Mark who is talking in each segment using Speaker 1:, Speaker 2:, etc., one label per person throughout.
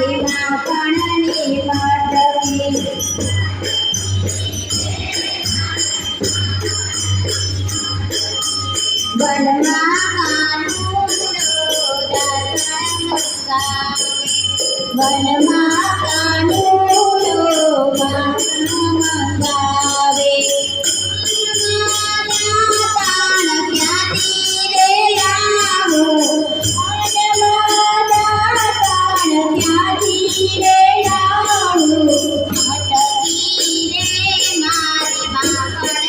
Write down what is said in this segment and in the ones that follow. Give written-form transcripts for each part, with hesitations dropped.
Speaker 1: મારી માખણની માટકી વનમાં કાનુડો મંગાવે તાણ ક્યાંથી રે લાવું ક્યાંથી રે લાવું અટકી રે મારી માખણ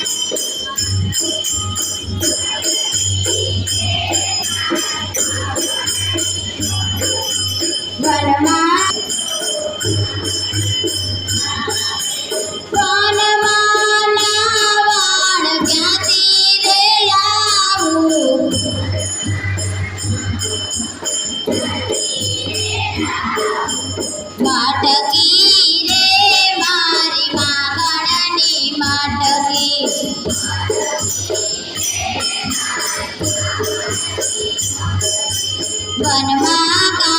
Speaker 1: વનમાં નાવાણ ક્યાંથી રે લાવું માટકી રે મારી માખણની માટકી વનમાં